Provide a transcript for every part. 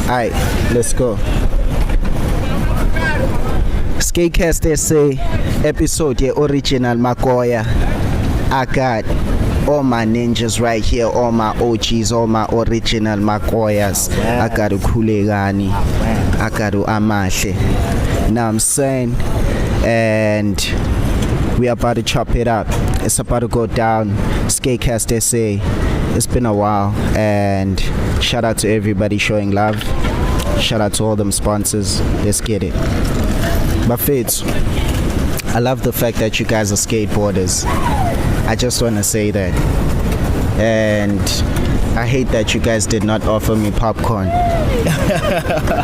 Alright, let's go. Skatecast SA episode original Makoya. I got all my ninjas right here, all my OGs, all my original Makoyas. I got Khulekani, I got Amahle. Now I'm saying, and we are about to chop it up. It's about to go down. Skatecast SA. It's been a while, and shout out to everybody showing love. Shout out to all them sponsors. Let's get it. But Fitz, I love the fact that you guys are skateboarders. I just want to say that. And I hate that you guys did not offer me popcorn.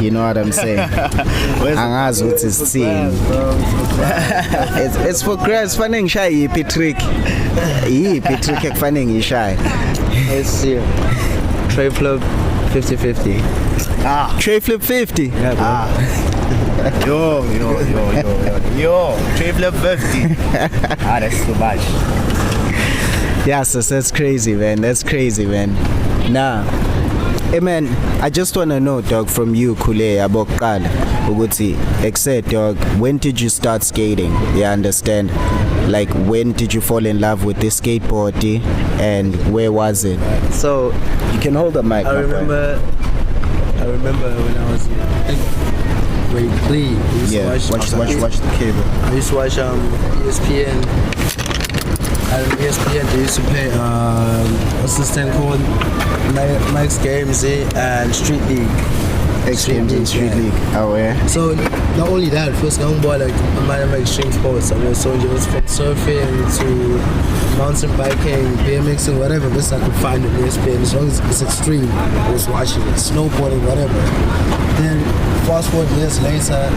You know what I'm saying? Angazi ukuthi isithini. It's for grabs. Fanele ngishaye yiphi trick. Yiphi trick ekufanele ngishaye. It's tray flip 50-50. Tray flip 50. Yeah, bro. Yo, tray flip 50. That's too much. Yeah, so that's crazy, man. That's crazy, man. Nah. Hey, man, I just want to know, dog, from you, Khule, abokuqala ukuthi except, dog, when did you start skating? You understand? Like, when did you fall in love with this skateboarding, and where was it? So you can hold the mic. I remember when I was grade 3. Watch the cable. I used to watch ESPN. And ESPN, they used to play what's this thing called? Mike's Games and Street League. X Games and Street League. Oh yeah. So not only that, first young boy, like I might have extreme sports. I mean, so it was from surfing to mountain biking, BMXing, whatever best I could find on ESPN. As long as it's extreme, I was watching it. Snowboarding, whatever. Then fast forward years later,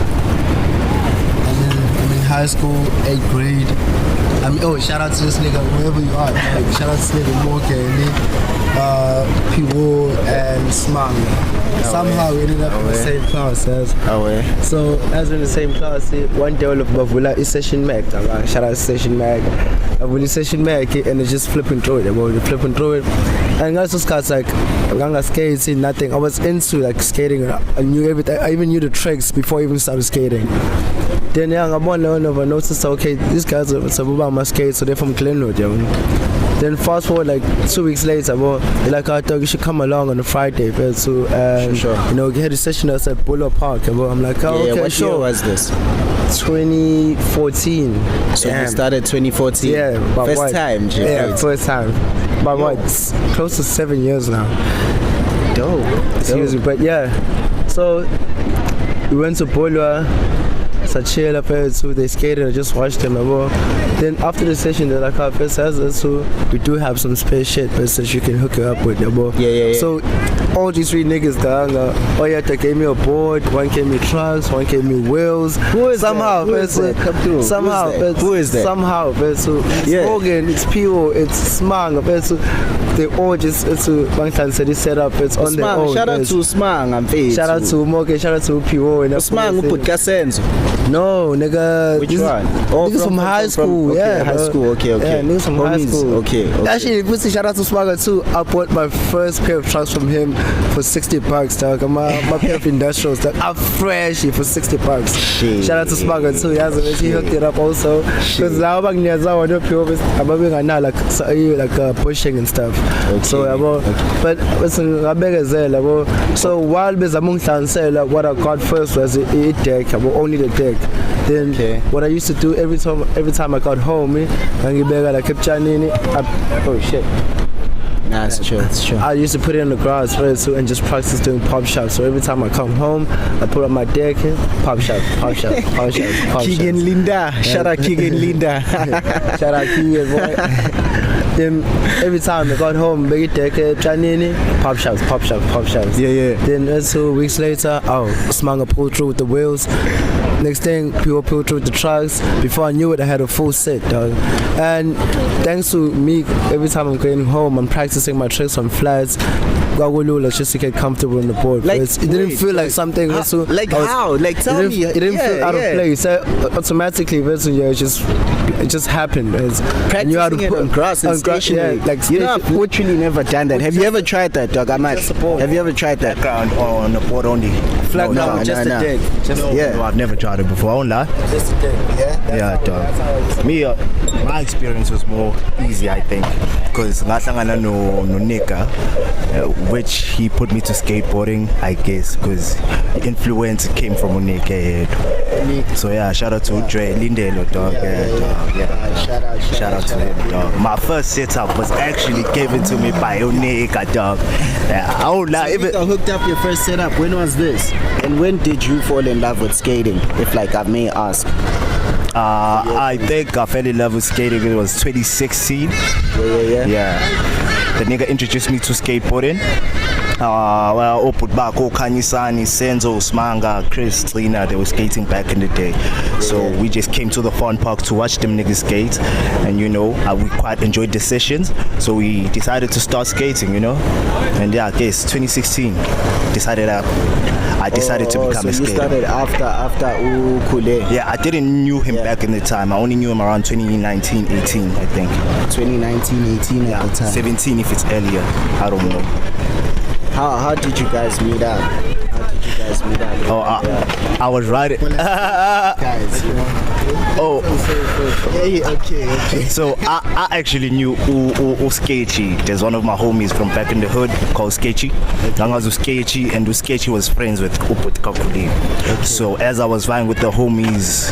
I'm in high school, 8th grade. Shout out to this nigga, wherever you are. Like, shout out to this nigga Morke, Piwo, and Smang. Somehow we ended up in the same class. So as we're in the same class, one day all of Bavula is session mag. Shout out to session mag. I will session mag and it's just flipping through it. Flipping through it. And I was just like, I'm gonna skate, nothing. I was into like skating. I knew everything. I even knew the tricks before I even started skating. Then I'm one over noticed, okay, these guys are my skate, so they're from Glenwood, Then fast forward like 2 weeks later, they're like, I thought you should come along on a Friday, but so sure. We had a session at Buller Park, I'm like, okay, what sure. year was this? 2014. So we started 2014. Yeah, but first what? time, Jay. Yeah, first time. But what? It's close to 7 years now. Dope. Seriously, but yeah. So we went to Buller. So chill up there, so they skated, I just watched them. Then after the session, they're like, so we do have some spare shit, but so you can hook it up with. Yeah. So all these 3 niggas, they gave me a board, one gave me trucks, one gave me wheels. Who is somehow, that? Come through. Who is that? Somehow, so it's Morgan, it's Pio, it's Smang, so they all just, it's a set up, it's on their own. Shout out to Smang, I'm faith. Shout out to Morgan, shout out to Pio. Smang who put Kasenzo. No, nigga. Which one? Niggas from high school. Okay, high school. Okay. Yeah, niggas from high school. Okay. Actually, pussy, shout out to Swagger too. I bought my first pair of trucks from him for $60, dog. My pair of industrials, dog. I'm fresh for $60. Shit. Shout out to Swagger too. He hooked it up also. Because now I'm like pushing and stuff. Okay. So but listen, I beg so while what I got first was a deck, only the deck. Then what I used to do every time I got home, I kept oh shit. Nah, it's true. I used to put it in the garage first and just practice doing pop shots. So every time I come home, I put up my deck, pop shot. Keegan Linda. Shout out Keegan Linda. Shout out Keegan, boy. Then every time I got home, big deck, pop shots. Yeah. Then 2 weeks later, Smanga pulled through with the wheels. Next thing, people pulled through with the trucks. Before I knew it, I had a full set, dog. And thanks to me, every time I'm going home, I'm practicing my tricks on flats. kwagulula just to get comfortable on the board. Like, It didn't feel like something. like how? Like tell me. It didn't feel out of place. So automatically, it just happened. Practicing you had to it on grass and stationary. Yeah, like you know, I've literally never done that. Have you ever tried that, dog? Have you ever tried that? Ground on the board only. flat ground, just a deck. No, I've never tried it before. I won't lie. Just a deck. Yeah, dog. Me, my experience was more easy, I think, because ngahlangana no Nika, which he put me to skateboarding, I guess, because influence came from Nika. So yeah, shout out to Dre Lindelo, dog. Shout out to him, dog. My first setup was actually given to me by Nika, dog. I won't lie. So you hooked up your first setup. When was this? And when did you fall in love with skating? If like I may ask. I think I fell in love with skating. It was 2016. Yeah. The nigga introduced me to skateboarding. Well, Oputbako, Kanyisani, Senzo, Smanga, Chris, Lina, they were skating back in the day. So we just came to the fun park to watch them niggas skate. And you know, we quite enjoyed the sessions. So we decided to start skating, you know. And yeah, I guess 2016 I decided to become a skater. So you started after Khulekani. Yeah, I didn't knew him back in the time. I only knew him around 2019, 18, I think. 2019, 18 at the time. 17 if it's earlier. I don't know. How did you guys meet up? Oh, I was riding. Guys, you know. Oh, okay. So I actually knew Sketchy. There's one of my homies from back in the hood called Sketchy. Nangazu Sketchy, and Sketchy was friends with Uput. So as I was riding with the homies,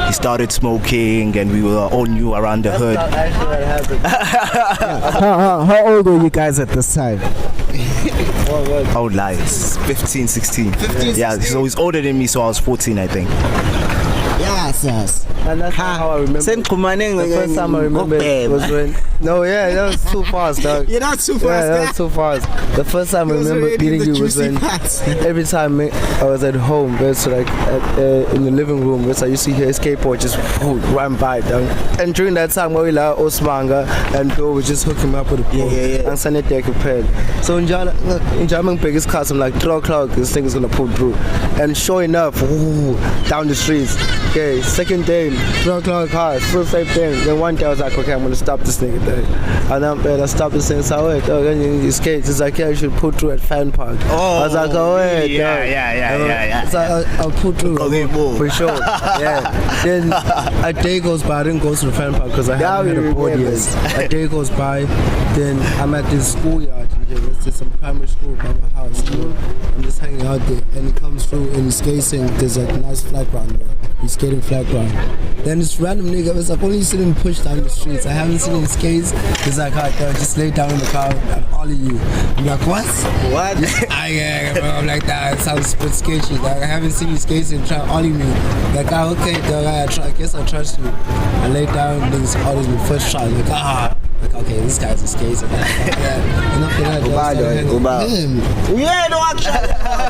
he started smoking, and we were all new around the hood. That's not actually what happened. How old were you guys at this time? I would lie, 15, 16. Yeah, so he's older than me, so I was 14, I think. Yes. And that's how I remember. The first time I remember was when. No, yeah, that was too fast, dog. You're not too fast. Yeah, that was too fast. The first time I remember meeting you was when every time I was at home, so like in the living room, so I used to hear a skateboard just run by, dog. And during that time, we like Osmanga and Bill would just hook him up with a pole. And send it there compared. So in German biggest class, I'm like 3 o'clock, this thing is gonna pull through. And sure enough, down the streets. Okay, second day, 3 o'clock cars, still same thing. Then one day I was like, okay, I'm gonna stop this nigga there. And then I stopped this thing, so wait, then you skate. It's like, yeah, you should pull through at Fan Park. I was like, oh wait, yeah. So I'll pull through for sure. Yeah. Then a day goes by, I didn't go to the Fan Park because I haven't had a board yet. A day goes by, then I'm at this schoolyard. There's some primary school by my house. You know? I'm just hanging out there, and he comes through and he's skating. There's a nice flat ground there. He's skating flat ground. Then this random nigga was like, only seen him push down the streets. I haven't seen him skate. He's like, alright, just lay down in the car and ollie you. I'm like, what? I'm like, that sounds a bit sketchy. Like, I haven't seen you skating, try to ollie me. Like, okay, dog, I guess I trust you. I lay down, niggas ollies me first try. Like, okay, this guy's a skater. And after that, no, actually.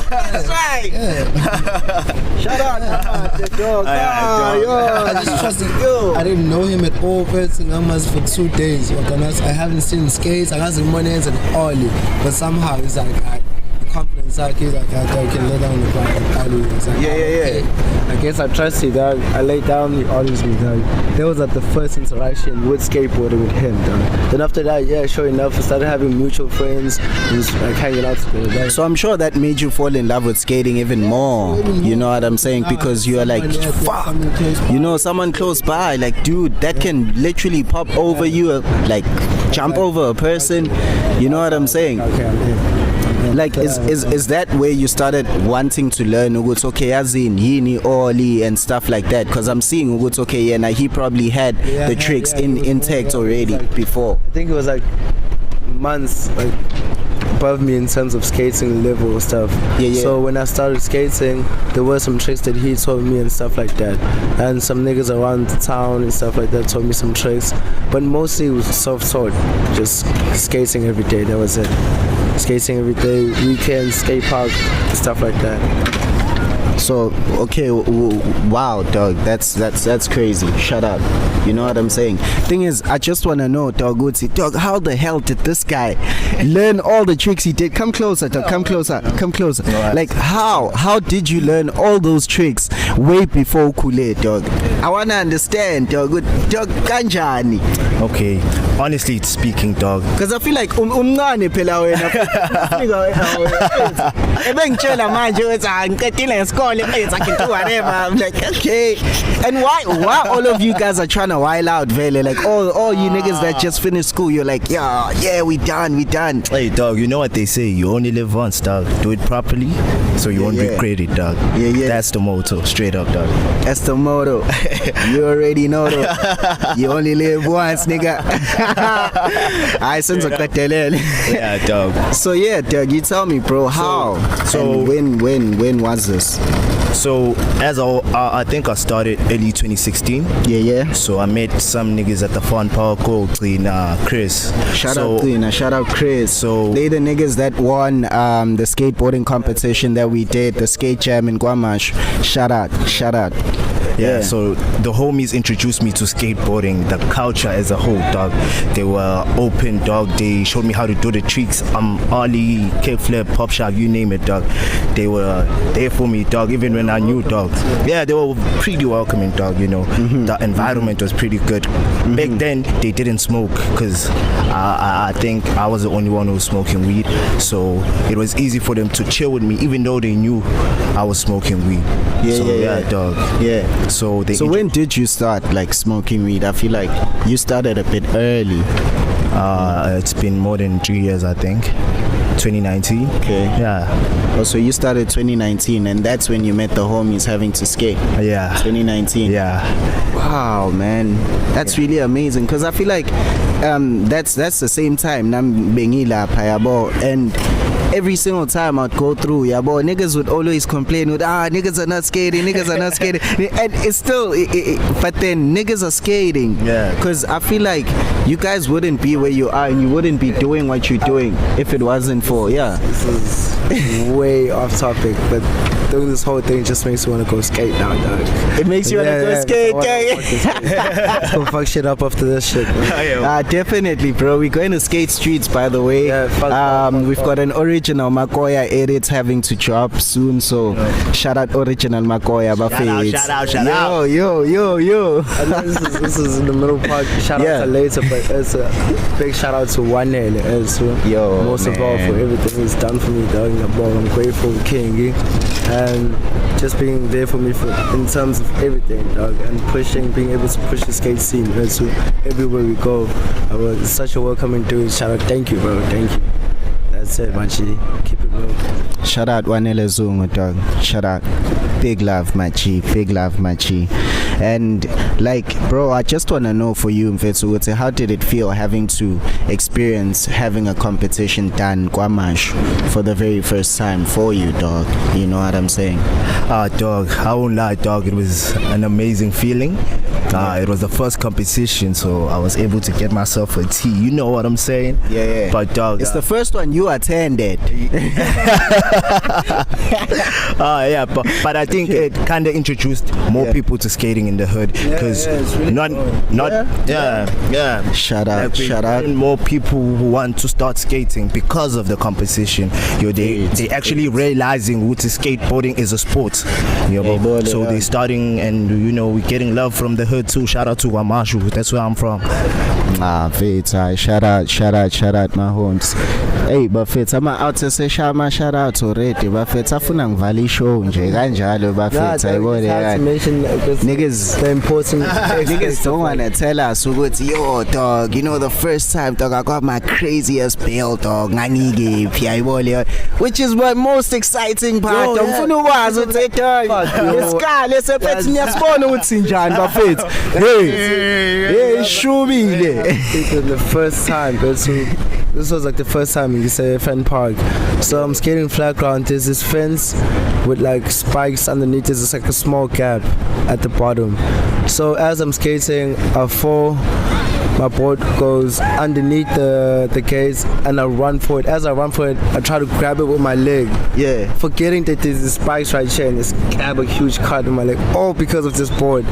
That's right. Yeah. Shout out to the dog. I just trusted. I didn't know him at all. For 2 days. I haven't seen him skate. I got some money and ollie. But somehow it's like, confidence, like he's like, I can lay down on the ground and ollie. Like, okay. I guess I trust you, dog. I lay down, he ollies me, dog. That was like the first interaction with skateboarding with him, dog. Then after that, sure enough, we started having mutual friends, just like hanging out together, dog. So I'm sure that made you fall in love with skating even more. You know what I'm saying? Because you're like, fuck, you know, someone close by, like, dude, that can literally pop over you, like jump over a person. You know what I'm saying? Like, is that where you started wanting to learn Uguts okay as in Yini, Oli and stuff like that? Because I'm seeing Uguts okay, and he probably had the tricks intact already before. I think it was like months like above me in terms of skating level stuff. So when I started skating, there were some tricks that he taught me and stuff like that, and some niggas around the town and stuff like that taught me some tricks, but mostly it was self-taught, just skating every day. That was it. Skating every day, weekends, skate park, stuff like that. So okay, wow, dog, that's crazy. Shut up. You know what I'm saying? Thing is, I just wanna know, dog, dog, how the hell did this guy learn all the tricks he did? Come closer, dog. Come closer. Like how did you learn all those tricks way before Khule, dog? I wanna understand, dog. Dog, kanjani? Okay, honestly speaking, dog. Because I feel like umncane phela wena. Ebengitshela manje uthi ngiqedile ngesikole mfethu I can do whatever. I'm like, okay. And why all of you guys are trying to wild out, vele? Like all you niggas that just finished school, you're like, yeah, we done. Hey, dog, you know what they say? You only live once, dog. Do it properly, so you won't regret it, dog. Yeah. That's the motto, straight up, dog. That's the motto. You already know though. You only live once, nigga. I sense a Yeah, dog. So yeah, dog, you tell me, bro, how? So and when was this? So as I think I started early 2016. Yeah. So I met some niggas at the Fun Power Code, Chris. Shout out Chris. So they the niggas that won the skateboarding competition that we did, the skate jam in Guamash. Shout out. Yeah, so the homies introduced me to skateboarding, the culture as a whole, dog. They were open, dog. They showed me how to do the tricks. Ollie, kickflip, pop shot, you name it, dog. They were there for me, dog, even when I knew, dog. Yeah, they were pretty welcoming, dog, you know. The environment was pretty good. Back then, they didn't smoke because I think I was the only one who was smoking weed. So it was easy for them to chill with me, even though they knew I was smoking weed. Yeah, dog. Yeah. So when did you start like smoking weed? I feel like you started a bit early. It's been more than 3 years, I think. 2019. Okay. Yeah. Oh, so you started 2019, and that's when you met the homies having to skate. Yeah. 2019. Yeah. Wow, man, that's really amazing. Cause I feel like that's the same time nam bengila payabo, and every single time I'd go through, niggas would always complain with niggas are not skating, and it's still but then niggas are skating. Yeah. Cause I feel like you guys wouldn't be where you are, and you wouldn't be doing what you're doing if it wasn't for This is way off topic, but doing this whole thing just makes me want to go skate now, dog. It makes you want to go skate, Let's go fuck shit up after this shit, bro. Definitely, bro. We're going to skate streets, by the way. We've got an original Makoya edit having to drop soon, so shout out original Makoya. Shout out. Yo. This is in the middle part. Shout out to later, but it's a big shout out to Wanele as well. Yo, most of all for everything he's done for me, dog. I'm grateful, King, and just being there for me in terms of everything, dog, and being able to push the skate scene as well, everywhere we go. I was such a welcoming dude. Shout out, thank you, bro, thank you. That's it, Machi. Keep it real. Shout out Wanele Zungu, dog. Shout out. Big love, Machi. And like, bro, I just want to know for you, Mfethu, how did it feel having to experience having a competition done Guamash for the very first time for you, dog? You know what I'm saying? Dog, I won't lie, dog. It was an amazing feeling. It was the first competition, so I was able to get myself a tee. You know what I'm saying? Yeah. But dog, it's the first one you attended. Yeah, but I think it kind of introduced more people to skating in the hood, because Shout out. More people who want to start skating because of the competition. They actually realizing what skateboarding is a sport. So they're starting, and we're getting love from the hood too. Shout out to Wamashu, that's where I'm from. Fitz, shout out my homes. Hey, but Fitz, I'm out to say shout out already. But Fitz, afuna ngivali show nje kanjalo ba Fitz, niggas the important niggas don't wanna tell us ukuthi yo dog, the first time dog I got my craziest bail dog nganigephi ayibole, which is what most exciting part. Ngifuna ukwazi ukuthi dog isikale sephethe niyasibona ukuthi njani ba Fitz. Hey shubile. The first time, this was like the first time in this Fan Park. So I'm skating flat ground. There's this fence with like spikes underneath. There's like a small gap at the bottom. So as I'm skating, I fall my board goes underneath the gates, and I run for it. As I run for it, I try to grab it with my leg. Yeah. Forgetting that there's the spikes right here and this have a huge cut in my leg, all because of this board.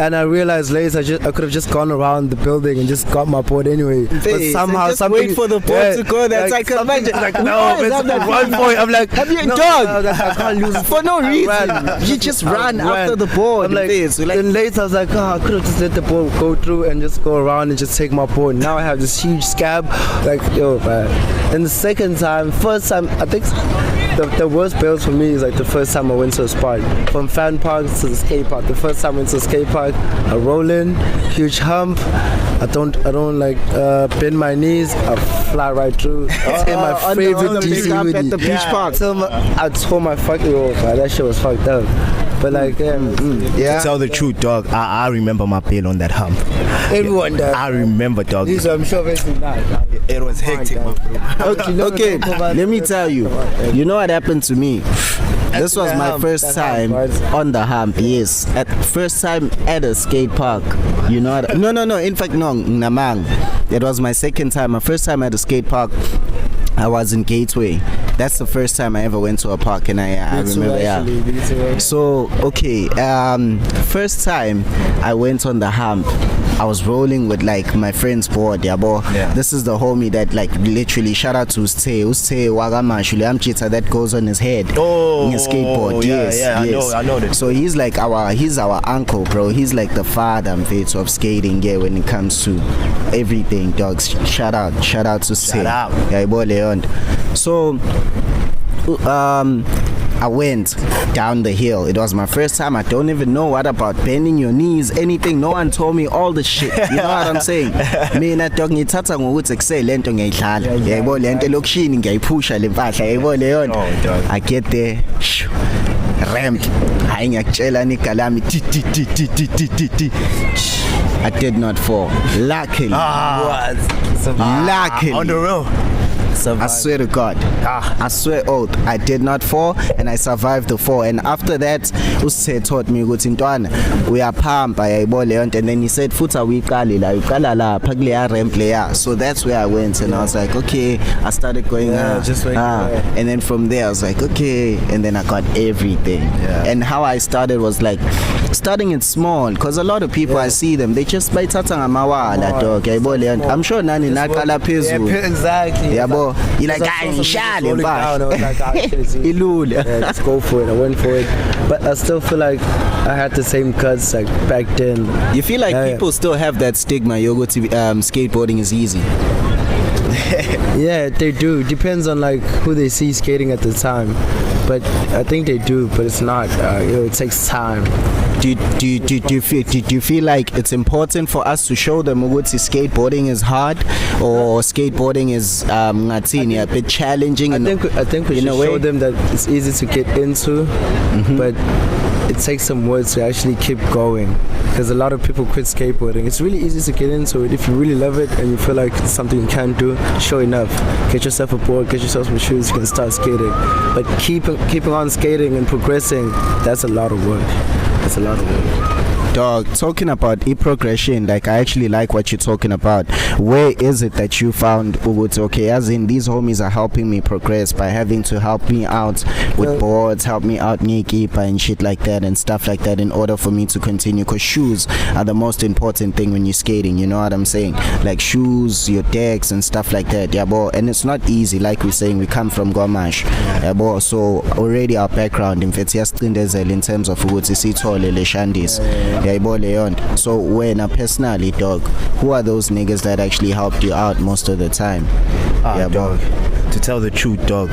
And I realized later I could have just gone around the building and just got my board anyway. But somehow just something, wait for the board to go. That's like a magic. Like, no, it's run for it. I'm like, have you no, dog? No, I can't lose it. For no reason. You just ran after the board. I'm like, then later I was like, I could have just let the board go through and just go around and just take my board. Now I have this huge scab. Like, yo, man. And the first time, I think the worst bails for me is like the first time I went to a spot. From fan park to the skate park. The first time I went to the skate park, I roll in, huge hump. I don't like bend my knees. I fly right through. I take my favorite DC at the beach park. I tore my fucking off. That shit was fucked up. But like, yeah. To tell the truth, dog, I remember my bail on that hump. Everyone does. I remember, dog. I'm sure basically not. It was hectic, my bro. Okay, let me tell you. You know what happened to me? This was my first time on the hump. Yes, at first time at a skate park. You know what? No. In fact, no, Namang. It was my second time. My first time at a skate park, I was in Gateway. That's the first time I ever went to a park, and I remember. Yeah. So okay, first time I went on the hump, I was rolling with like my friend's board. Yeah. This is the homie that like literally, shout out to Uste Wagamashule Amchita, that goes on his head. In his skateboard. Yes. I know that. So he's like our uncle, bro. He's like the father of skating. Yeah, when it comes to everything, dogs. Shout out to Uste. Shout out. Yeah, Leon. So I went down the hill. It was my first time. I don't even know what about bending your knees, anything. No one told me all the shit. You know what I'm saying? Mina dog ngithatha ngokuthi kusele lento ngiyidlala. Yebo lento lokishini ngiyayiphusha le mpahla. Yebo leyo. I get there. Ramp. Hayi ngiyakutshela nigalami ti. I did not fall. Luckily. Luckily. On the road. I swear to God, I swear oath, I did not fall and I survived the fall. And after that, Use taught me ukuthi ntwana uyaphamba yayibona leyo nto, and then he said futhi awuyiqali la uqala lapha kuleya ramp leya. So that's where I went, and I was like, okay, I started going and then from there I was like, okay, and then I got everything. And how I started was like starting it small, because a lot of people I see them, they just bayithatha ngamawala dog yayibona leyo nto. I'm sure nani naqala phezulu. Exactly. Yabo, you like ngishale mfana ilula. Let's go for it. I went for it, but I still feel like I had the same cuts like back then. You feel like people still have that stigma yoguthi skateboarding is easy? Yeah, they do. Depends on like who they see skating at the time, but I think they do, but it's not. It takes time. Do you feel like it's important for us to show them what skateboarding is hard, or skateboarding is a bit challenging? I think we should show them that it's easy to get into, but it takes some words to actually keep going, because a lot of people quit skateboarding. It's really easy to get into it if you really love it and you feel like it's something you can do. Sure enough, get yourself a board, get yourself some shoes, you can start skating. But keeping on skating and progressing, that's a lot of work. It's a lot of work. Dog, talking about e-progression, like I actually like what you're talking about. Where is it that you found okay, as in these homies are helping me progress by having to help me out with boards, help me out keeper and shit like that and stuff like that, in order for me to continue, because shoes are the most important thing when you're skating, you know what I'm saying? Like shoes, your decks and stuff like that, yeah boy. And it's not easy, like we're saying, we come from Gomash, yeah boy. So already our background in terms of sithole le shandis. So when personally, dog, who are those niggas that actually helped you out most of the time? Dog, to tell the truth, dog,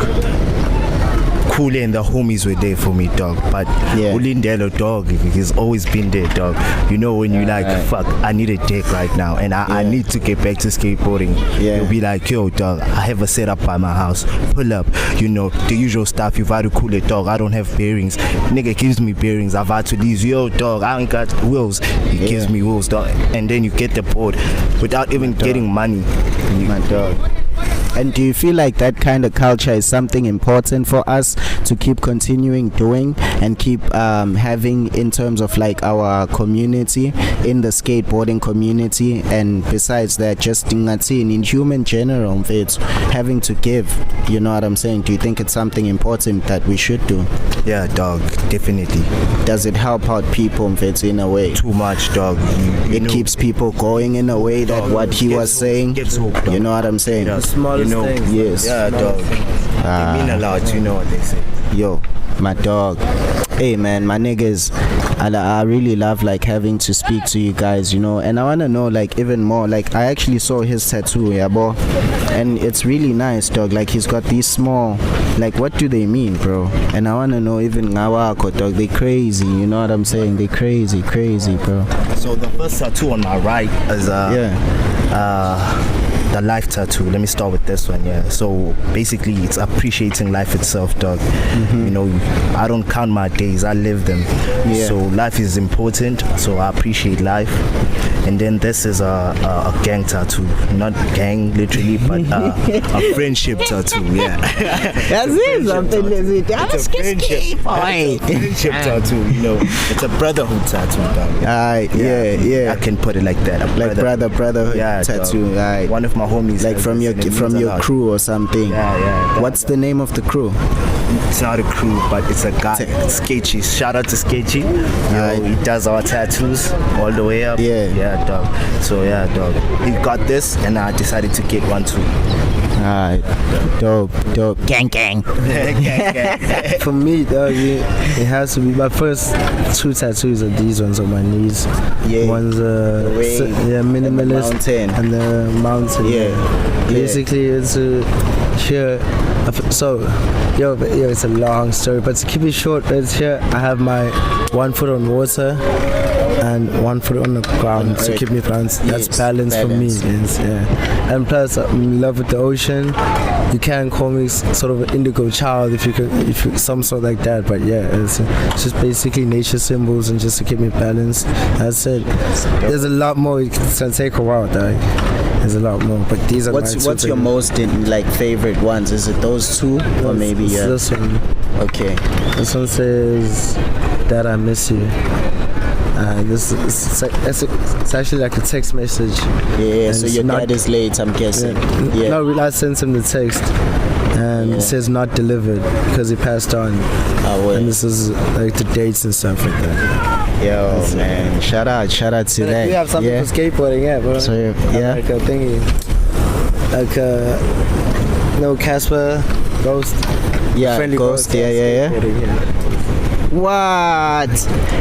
Khule and the homies were there for me, dog. But Ulindelo, dog, he's always been there, dog. You know, when you fuck, I need a deck right now, and I need to get back to skateboarding. You'll be like, yo, dog, I have a setup by my house. Pull up, you know, the usual stuff. You've had to cool it, dog. I don't have bearings. Nigga gives me bearings. I've had to these, yo, dog, I ain't got wheels. He gives me wheels, dog. And then you get the board without even getting money. My dog. And do you feel like that kind of culture is something important for us to keep continuing doing and keep having in terms of like our community, in the skateboarding community, and besides that, just in human general, having to give, you know what I'm saying? Do you think it's something important that we should do? Yeah, dog, definitely. Does it help out people in a way? Too much, dog. It keeps people going in a way that what he was saying, you know what I'm saying? Yeah, Smallest things. Yes. Yeah, dog. They mean a lot, you know what they say. Yo, my dog. Hey man, my niggas, I really love like having to speak to you guys, you know, and I want to know like even more. Like I actually saw his tattoo, yeah, bro, and it's really nice, dog. Like he's got these small, like what do they mean, bro? And I want to know even ngawako, dog. They crazy, you know what I'm saying? They crazy, bro. So the first tattoo on my right is the life tattoo. Let me start with this one. Yeah, so basically it's appreciating life itself, dog. You know, I don't count my days, I live them. So life is important, so I appreciate life. And then this is a gang tattoo, not gang literally, but a friendship tattoo. Yeah, that's it. Something it's a friendship tattoo, you know. It's a brotherhood tattoo, dog. Yeah. I can put it like that. Like brotherhood tattoo. Right. One of my homies, like from your crew or something. Yeah. What's the name of the crew? It's not a crew, but it's a guy. Sketchy. Shout out to Sketchy. He does our tattoos all the way up. Yeah, dog. So yeah, dog. He got this, and I decided to get one too. Alright, dope. Gang. Gang. For me, dog, it has to be my first two tattoos are these ones on my knees. Yeah. One's minimalist and the mountain. Yeah. Basically, it's here. So, it's a long story, but to keep it short, it's here. I have my 1 foot on water and 1 foot on the ground to keep me balanced. That's balance for me. And plus, I'm in love with the ocean. You can call me sort of an indigo child if you some sort like that. But yeah, it's just basically nature symbols and just to keep me balanced. That's it. There's a lot more. It's gonna take a while, dog. There's a lot more, but these are what's your most favorite ones? Is it those two or maybe this one? Okay. This one says that I miss you. It's actually like a text message. Yeah, so your dad is late, I'm guessing. Yeah. No, I sent him the text. And it says not delivered because he passed on. And this is like the dates and stuff like that. Yo, man, shout out to that. We have something for skateboarding, bro. So, like a thingy, like Casper, Ghost. Yeah, Friendly Ghost. Yeah. What?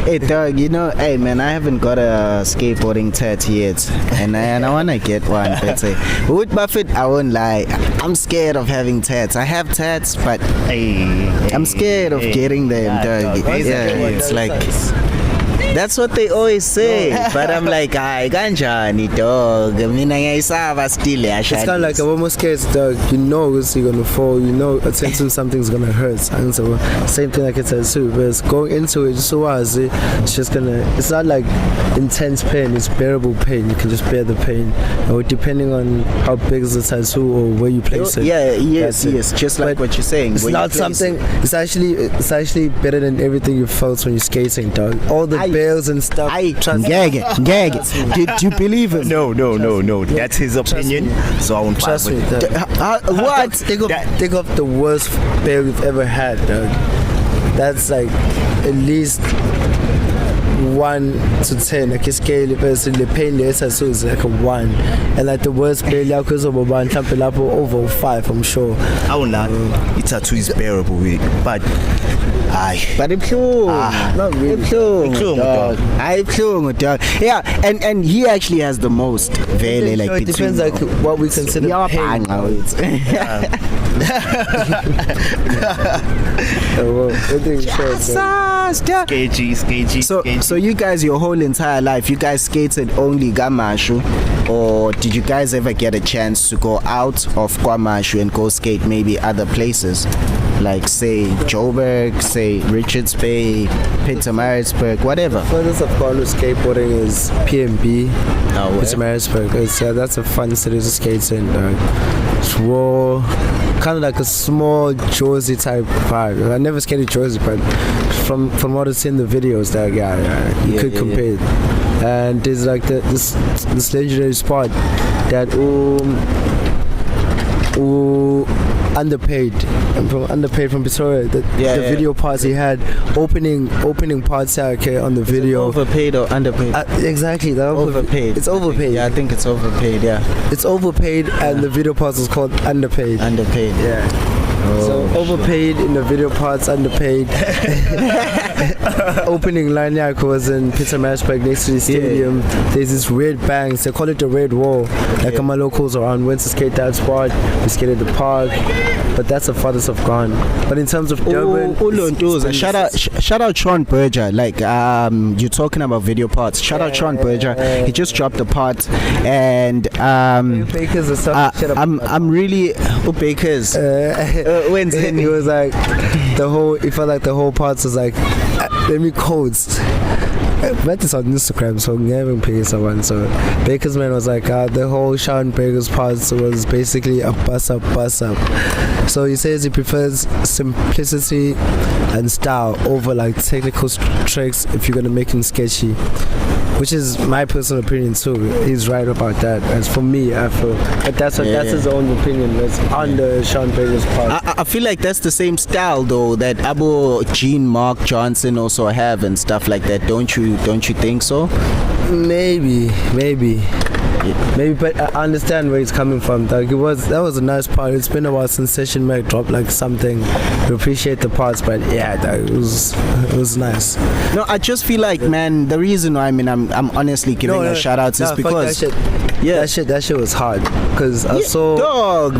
Hey, dog, you know, hey man, I haven't got a skateboarding tat yet, and I wanna get one. But with Buffett, I won't lie, I'm scared of having tats. I have tats, but I'm scared of getting them, dog. It's like. That's what they always say, but I'm like, ay, ganjani, dog. Mina ngiyayisaba still. It's kind of like I'm almost scared, dog. You know you're gonna fall. You know attention something's gonna hurt. And so same thing like a tattoo, but it's going into it just so it's just gonna. It's not like intense pain. It's bearable pain. You can just bear the pain, or depending on how big is the tattoo or where you place it. Yes. Just like what you're saying. It's not something. It's actually better than everything you felt when you're skating, dog. All the bells and stuff. Gag it. Do you believe him? No. That's his opinion, so I won't trust me. What? Think of the worst bail we've ever had, dog. That's like at least 1 to 10. Like a scale, the pain later so it's like a 1, and like the worst bail because of over 5, I'm sure. I will not. The tattoo is bearable, but but it's true. Not really. It's true, dog. Yeah, and he actually has the most. Very like it depends like what we consider pain. So you guys, your whole entire life, you guys skated only Gamashu, or did you guys ever get a chance to go out of Kwamashu and go skate maybe other places? like say Joburg, say Richards Bay, Pietermaritzburg, whatever? Furthest I've gone with skateboarding is PMB, Pietermaritzburg. That's a fun city to skate in. It's raw, kind of like a small Jersey type vibe. I never skated Jersey, but from what I see in the videos, that you could compare it. And there's like this legendary spot that underpaid from Pretoria. The video parts he had opening parts on the video. Overpaid or underpaid? Exactly, overpaid. It's overpaid. Yeah, I think it's overpaid. Yeah, it's overpaid, and the video parts is called underpaid. Underpaid. Yeah. So overpaid in the video parts, underpaid. Opening line was in Pietermaritzburg next to the stadium. There's this red banks, they call it the red wall. Like my locals around went to skate that spot, we skated the park, but that's the farthest I've gone. But in terms of Durban, shout out Sean Berger. Like you're talking about video parts. Shout out Sean Berger. He just dropped the part, and Bakers or something. I'm really Bakers. When he was like it felt like the whole parts was like let me codes. Met this on Instagram, so I'm never paying someone. So Baker's man was like, the whole Sean Baker's parts was basically a bus up. So he says he prefers simplicity and style over like technical tricks if you're gonna make him sketchy, which is my personal opinion too. He's right about that. As for me, I feel, but that's his own opinion. That's on the Sean Baker's part. I feel like that's the same style though that Abu Gene Mark Johnson also have and stuff like that. Don't you think so? Maybe, but I understand where he's coming from. Like that was a nice part. It's been a while since Session Mac dropped like something. We appreciate the parts, but it was nice. No, I just feel like, man, the reason why I'm honestly giving a shout out is because that shit was hard because I saw dog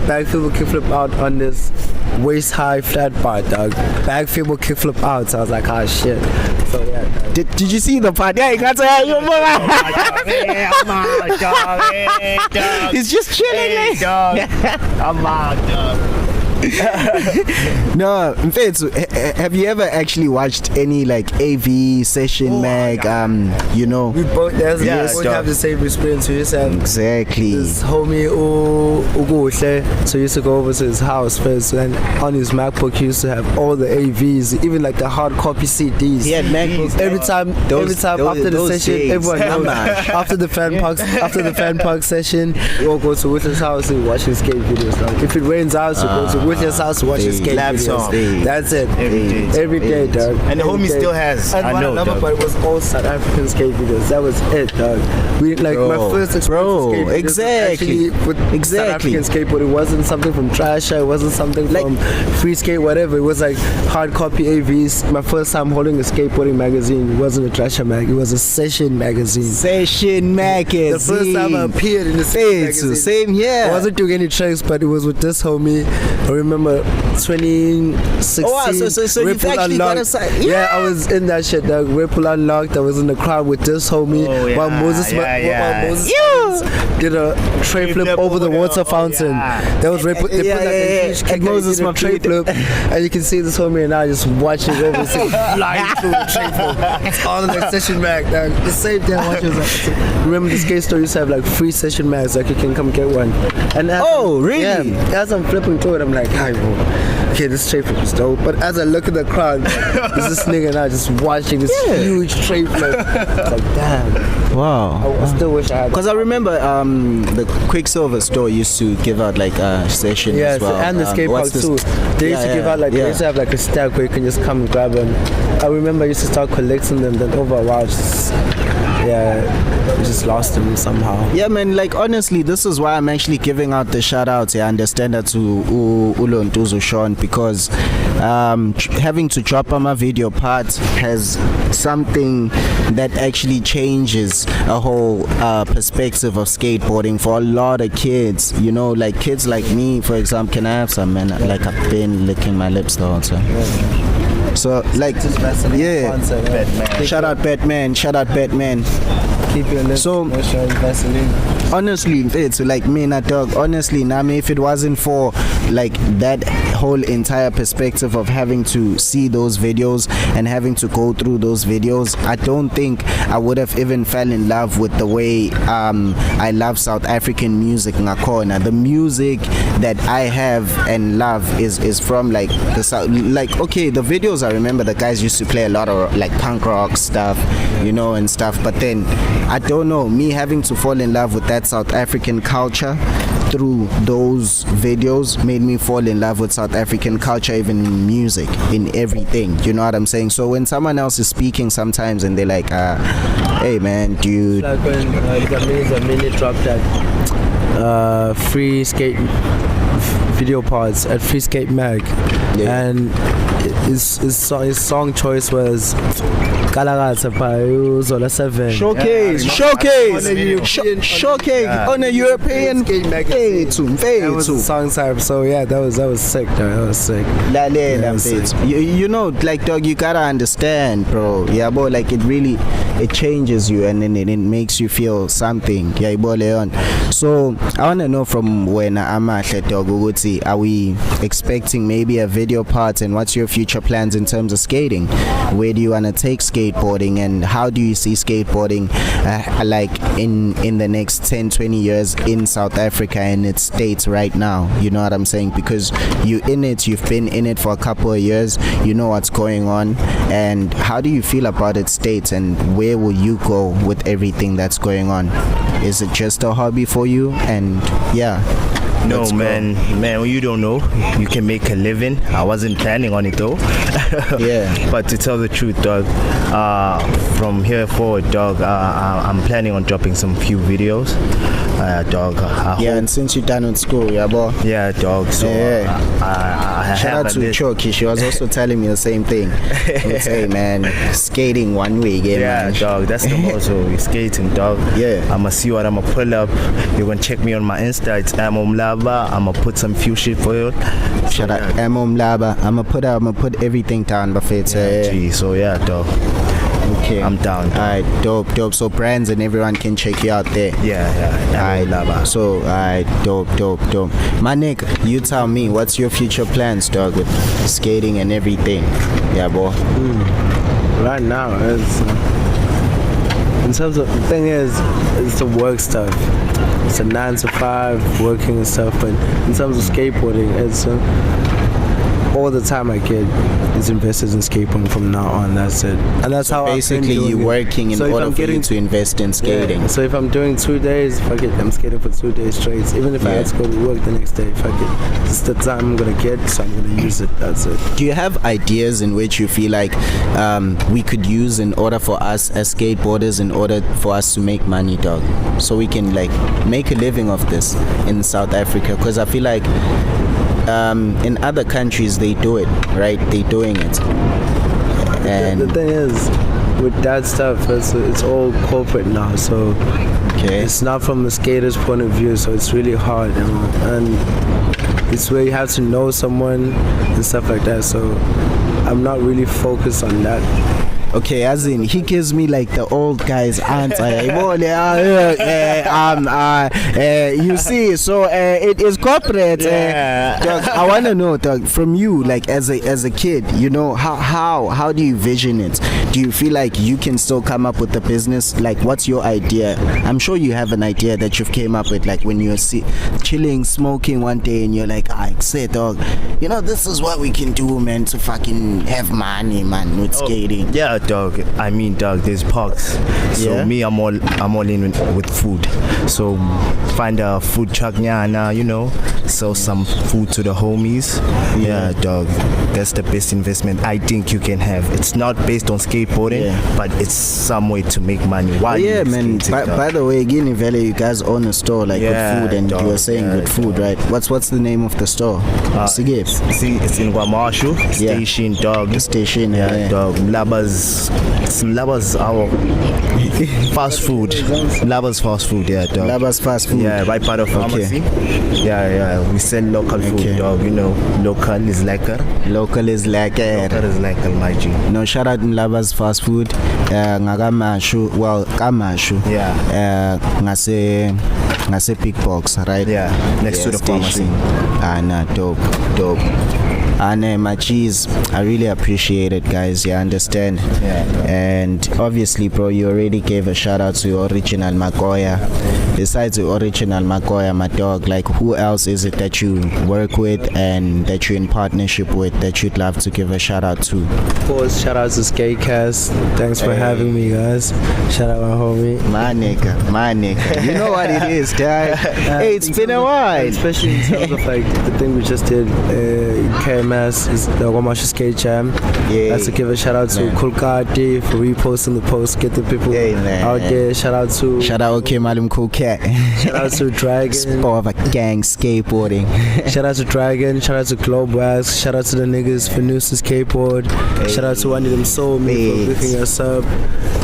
back people kickflip out on this waist high flat part, dog. Back people kickflip out, so I was like, oh shit. So yeah. Did you see the part? Yeah, he's just chilling. No, Mfethu, have you ever actually watched any like AV session mag? You know, we both have the same experience. We used to have exactly this homie Uguhle, so we used to go over to his house first, and on his MacBook he used to have all the AVs, even like the hard copy CDs. He had MacBooks. Every time after the session, days. everyone knows. After the fan park session, we all go to Whitler's house and watch his skate videos. Like if it rains out, we go to Whitler's house to watch his skate videos. That's it. Every day, dog. And the homie still has. And I know, another part was all South African skate videos. That was it, dog. We my first experience with skate exactly. With South African skateboard. It wasn't something from Trasher. It wasn't something from Free Skate, whatever. It was like hard copy AVs. My first time holding a skateboarding magazine. It wasn't a Trasher mag. It was a session magazine. The first time I appeared in the session magazine. Same here. I wasn't doing any tricks, but it was with this homie. I remember 2016. Oh wow, so you've actually got a side. Yeah, I was in that shit, dog. Ripple Unlocked. I was in the crowd with this homie. While Moses did a tray flip over the water fountain. That was Ripple. They put like a huge kick Moses a tray flip, and you can see this homie and I just watching over, flying through the tray flip. It's all in the session mag, dog. The same thing. Remember the skate store used to have like free session mags, like you can come get one. And really? Yeah, as I'm flipping through it, I'm like, hi, bro. Okay, this tray flip is dope. But as I look at the crowd, there's this nigga and I just watching this huge tray flip. It's like, damn. Wow. I still wish I had. Because I remember the Quicksilver store used to give out like a session as well. And the skate park too. They used to give out like they used to have like a stack where you can just come and grab them. I remember I used to start collecting them. Then over a while, we just lost them somehow. Yeah, man. Like honestly, this is why I'm actually giving out the shout outs. I understand that to Ulontuzo Sean because having to drop on my video part has something that actually changes a whole perspective of skateboarding for a lot of kids. You know, like kids like me, for example. Can I have some, man? Like I've been licking my lips the whole time. So like Batman. Shout out Batman. Keep your lips Vaseline. honestly, it's like me and dog. Honestly, Nami, if it wasn't for like that whole entire perspective of having to see those videos and having to go through those videos, I don't think I would have even fell in love with the way I love South African music. Ngakona, the music that I have and love is from like the South. Like, okay, the videos, I remember the guys used to play a lot of like punk rock stuff, you know, and stuff. But then I don't know, me having to fall in love with that South African culture through those videos made me fall in love with South African culture, even in music, in everything, you know what I'm saying? So when someone else is speaking sometimes and they're like, hey man, dude, like when Zamini dropped that free skate video parts at Free Skate Mag, and his song choice was Kalagata by Zola 7. Showcase on a European That was the song type, so yeah, that was sick though. That was sick. You know, like dog, you gotta understand, bro. Yeah, bro, like it changes you and then it makes you feel something. Yeah, bro, Leon. So I wanna know from when Amahle dog, Uguti, are we expecting maybe a video part, and what's your future plans in terms of skating? Where do you wanna take skateboarding, and how do you see skateboarding like in the next 10-20 years in South Africa and its states right now? You know what I'm saying? Because you've been in it for a couple of years, you know what's going on, and how do you feel about its states, and where will you go with everything that's going on? Is it just a hobby for you? And yeah. No, man, you don't know. You can make a living. I wasn't planning on it though. Yeah. But to tell the truth, dog, from here forward, dog, I'm planning on dropping some few videos. Dog. And since you're done with school, yeah, boy. Yeah, dog. So I shout out to Choki. She was also telling me the same thing. Would say, man, skating one way, man. Dog. That's the motto. Skating, dog. Yeah. I'ma see what I'ma pull up. You're gonna check me on my Insta. It's Mlaba. I'ma put some few shit for you. Shout out Mlaba. I'ma put everything down before it's so yeah, dog. Okay, I'm down. Alright, dope. So brands and everyone can check you out there. Yeah. Alright, so alright, dope. My nigga, you tell me, what's your future plans, dog, with skating and everything? Yeah, boy. Right now, it's in terms of the thing is, it's the work stuff. It's a 9 to 5 working and stuff, but in terms of skateboarding, it's all the time I get is invested in skateboarding from now on. That's it, and that's how basically you're working in order for you to invest in skating. Yeah. So if I'm doing 2 days, fuck it, I'm skating for 2 days straight. Even if I had to go to work the next day, fuck it, it's the time I'm gonna get, so I'm gonna use it. That's it. Do you have ideas in which you feel like we could use in order for us as skateboarders, in order for us to make money, dog, so we can like make a living of this in South Africa? Because I feel like in other countries they do it, right? They're doing it. And the thing is, with that stuff, it's all corporate now, so it's not from the skater's point of view, so it's really hard, and it's where you have to know someone and stuff like that, so I'm not really focused on that. Okay, as in he gives me like the old guy's answer. You see, so it is corporate. Doug, I want to know, Doug, from you, like as a kid, you know, how do you vision it? Do you feel like you can still come up with the business? Like, what's your idea? I'm sure you have an idea that you've came up with, like when you're chilling, smoking one day, and you're like, I say, dog, you know, this is what we can do, man, to fucking have money, man, with skating. Yeah, dog. I mean, dog, there's parks. So me, I'm all in with food. So find a food truck, you know, sell some food to the homies. Yeah, dog. That's the best investment I think you can have. It's not based on skateboarding, but it's some way to make money. Why? Yeah, man. By the way, Guinea Valley, you guys own a store like with food, and dog, you were saying with food, right? What's the name of the store? See, it's in Guamashu station, dog. The station, dog. Mlaba's Mlaba's our fast food. Mlaba's fast food, yeah, dog. Mlaba's fast food. Yeah, right part of pharmacy. Yeah. We sell local food, Okay. dog. You know, local is lekker. Local is like Local is lekker, my G. no, shout out Mlaba's fast food. Ngakamashu, well, kamashu. Yeah. Ngase big box, right? Yeah, next to the pharmacy. Nah, dope. And my cheese, I really appreciate it, guys. You understand? Yeah. And obviously, bro, you already gave a shout out to Original Makoya. Besides the Original Makoya, my dog, like who else is it that you work with and that you're in partnership with that you'd love to give a shout out to? Of course, shout out to Skatecast. Thanks for having me, guys. Shout out my homie. My nigga. You know what it is, dad. Hey, it's been a while. Especially in terms of like the thing we just did in KMS is the Amahle Skate Jam. Yeah. That's to give a shout out to Khulekani for reposting the post, get the people out there. Shout out to Okay, Malum Cool Cat. shout out to Dragon. Part of a gang skateboarding. Shout out to Dragon. Shout out to Globe Wax. Shout out to the niggas for Noosa Skateboard. Shout out to one of them Soul Me for picking us up.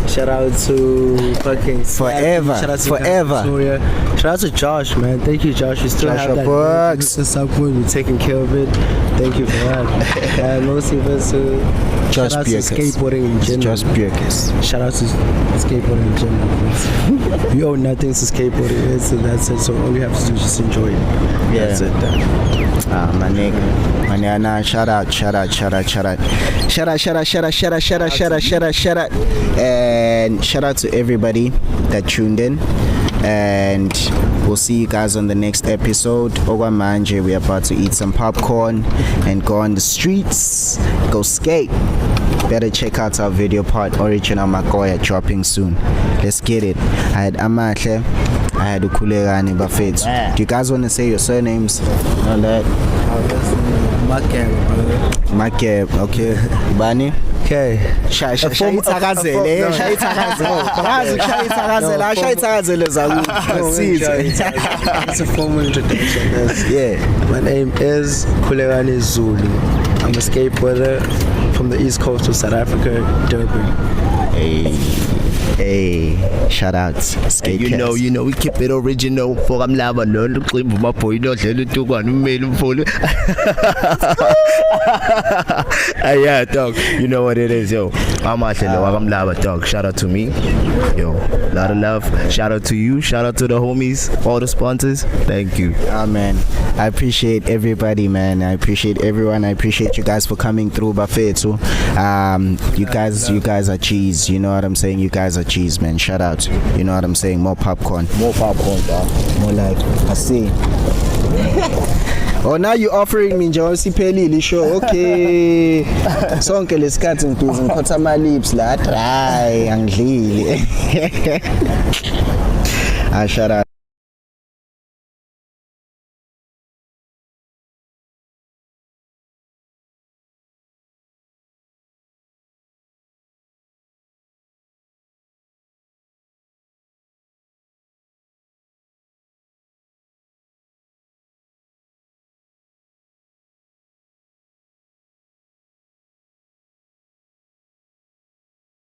Shout out to fucking Forever. Shout out to Forever. Victoria. Shout out to Josh, man. Thank you, Josh. You still Joshua have that. Brooks. We're taking care of it. Thank you for that. And mostly just Josh shout out to Bjerkes. skateboarding in general. Josh Bjerkes. Shout out to skateboarding in general. We owe nothing to skateboarding, so that's it. So all we have to do is just enjoy it. That's it. My nigga. Nah, shout out. And shout out to everybody that tuned in. And we'll see you guys on the next episode. Okwamanje, we're about to eat some popcorn and go on the streets, go skate. Better check out our video part, Original Makoya, dropping soon. Let's get it. I had Amahle, I had Khulekani Bafethu. Do you guys want to say your surnames? All that. Makeb, okay. Bani? Okay. Shayithakazele It's a formal introduction. Yeah. My name is Khulekani Zulu. I'm a skateboarder from the east coast of South Africa, Durban. Hey, shout out Skatecast. You know, we keep it original for Mlaba. No, look, my boy, no, to go and mail him for yeah, dog. You know what it is, yo. Amahle, I'm Mlaba, dog. Shout out to me, yo. Lot of love. Shout out to you. Shout out to the homies, all the sponsors. Thank you. Man, I appreciate everybody, man. I appreciate everyone. I appreciate you guys for coming through, Bafethu. You guys are cheese. You know what I'm saying? You guys are cheese, man. Shout out. You know what I'm saying? More popcorn, dog. More life. I see. Oh, now you're offering me Josie Pelili show. Okay. Sonke lesikhathi ngiphatha ama lips la dry angidlile. Shout out.